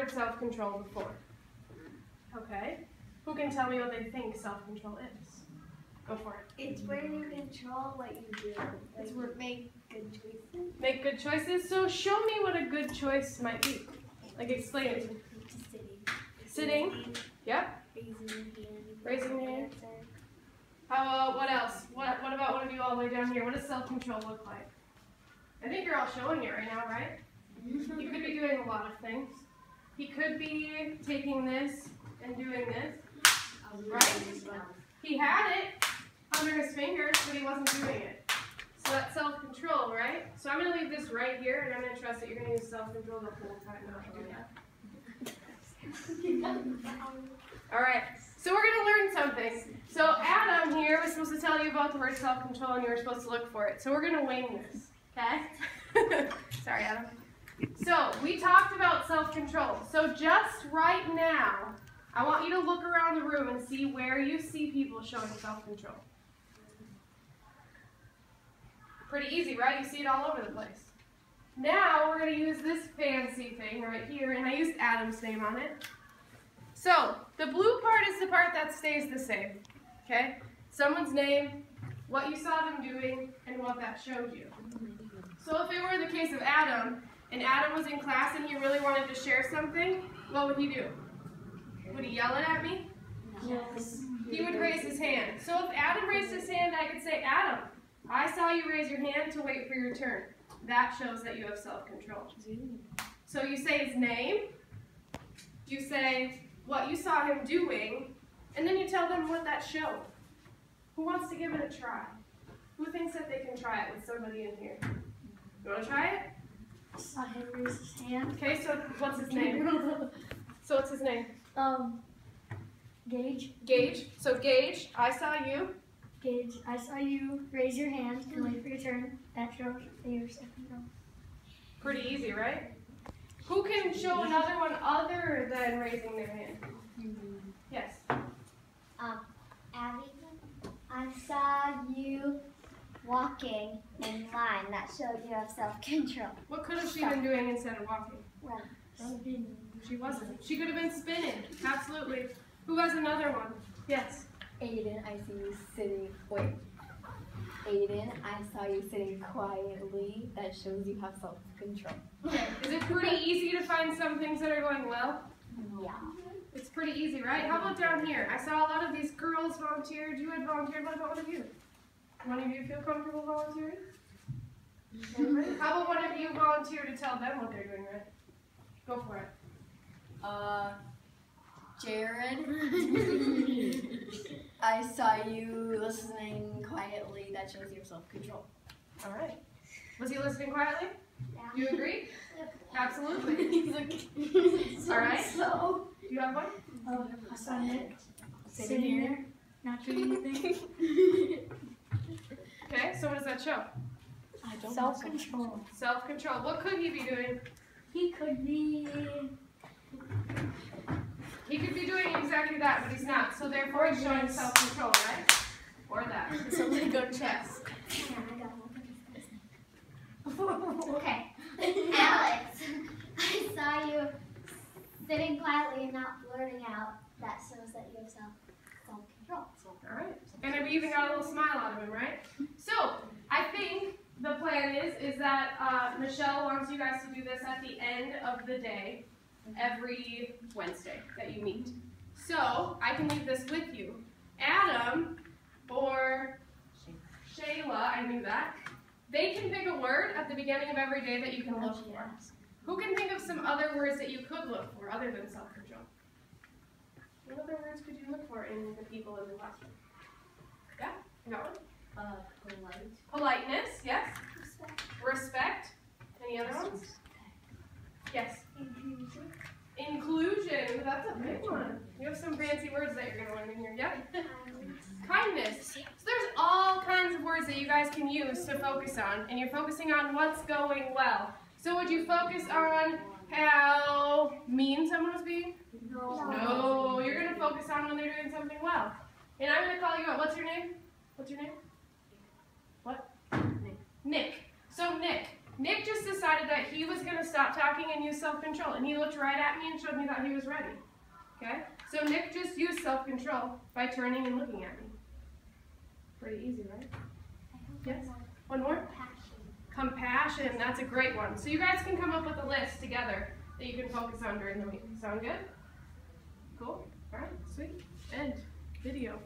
heard self-control before? Okay. Who can tell me what they think self-control is? Go for it. It's where you control what you do. Like you make good choices. Make good choices? So show me what a good choice might be. Like explain it to me. Sitting. Yep. Raising your hand. What else? What about one of you all the way down here? What does self-control look like? I think you're all showing it right now, right? You could be doing a lot of things. He could be taking this and doing this, right? He had it under his fingers, but he wasn't doing it. So that's self-control, right? So I'm going to leave this right here, and I'm going to trust that you're going to use self-control the whole time not to do that. All right, so we're going to learn something. So Adam here was supposed to tell you about the word self-control, and you were supposed to look for it. So we're going to wing this, okay? Sorry, Adam. So we talked about self-control. So just right now, I want you to look around the room and see where you see people showing self-control. Pretty easy, right? You see it all over the place. Now we're going to use this fancy thing right here, and I used Adam's name on it. So the blue part is the part that stays the same, okay? Someone's name, what you saw them doing, and what that showed you. So if it were the case of Adam, and Adam was in class and he really wanted to share something, what would he do? Would he yell it at me? Yes. He would raise his hand. So if Adam raised his hand, I could say, Adam, I saw you raise your hand to wait for your turn. That shows that you have self-control. So you say his name, you say what you saw him doing, and then you tell them what that showed. Who wants to give it a try? Who thinks that they can try it with somebody in here? You want to try it? I saw him raise his hand. Okay, so what's his name? So what's his name? Gage. Gage. So Gage, I saw you. Gage, I saw you raise your hand and wait for your turn. That shows that you're self-control. Pretty easy, right? Who can show another one other than raising their hand? Yes. Abby, I saw you walking in line. That showed you have self-control. What could have she been doing instead of walking? Run. She wasn't. She could have been spinning. Absolutely. Who has another one? Yes. Aiden, I see you sitting. Wait. Aiden, I saw you sitting quietly. That shows you have self-control. Okay. Is it pretty easy to find some things that are going well? Yeah. It's pretty easy, right? How about down here? I saw a lot of these girls volunteered. You had volunteered. What about one of you? One of you feel comfortable volunteering? How about one of you volunteer to tell them what they're doing, right? Go for it. Jared, I saw you listening quietly. That shows your self-control. All right. Was he listening quietly? Yeah. You agree? Yep. Absolutely. All right. So, Do you have one? I saw Nick sitting here, not doing anything. Okay, so what does that show? I don't Self-control. Self-control. What could he be doing? He could be. He could be doing exactly that, but he's not. So therefore he's showing self-control, right? Or that. So we go chess. Okay. Alex, I saw you sitting quietly and not blurting out. That shows that you have self-control. All right. And we even got a little smile out of him, right? So I think the plan is that Michelle wants you guys to do this at the end of the day, every Wednesday that you meet. So I can leave this with you. Adam or Shayla, I knew that, they can pick a word at the beginning of every day that you can look for. Who can think of some other words that you could look for other than self-control? What other words could you look for in the people in the classroom? Yeah? You got one? Polite. Politeness, yes. Respect. Any other ones? Yes. Inclusion. That's a big one. You have some fancy words that you're going to learn in here. Yep. Kindness. So there's all kinds of words that you guys can use to focus on, and you're focusing on what's going well. So would you focus on how mean someone was being? No. You're going to focus on when they're doing something well. And I'm going to call you out. What's your name? What's your name? What? Nick. So Nick, Nick just decided that he was going to stop talking and use self-control. And he looked right at me and showed me that he was ready. Okay? So Nick just used self-control by turning and looking at me. Pretty easy, right? Yes? One more? Compassion. That's a great one. So you guys can come up with a list together that you can focus on during the week. Sound good? Cool? All right, sweet. End video.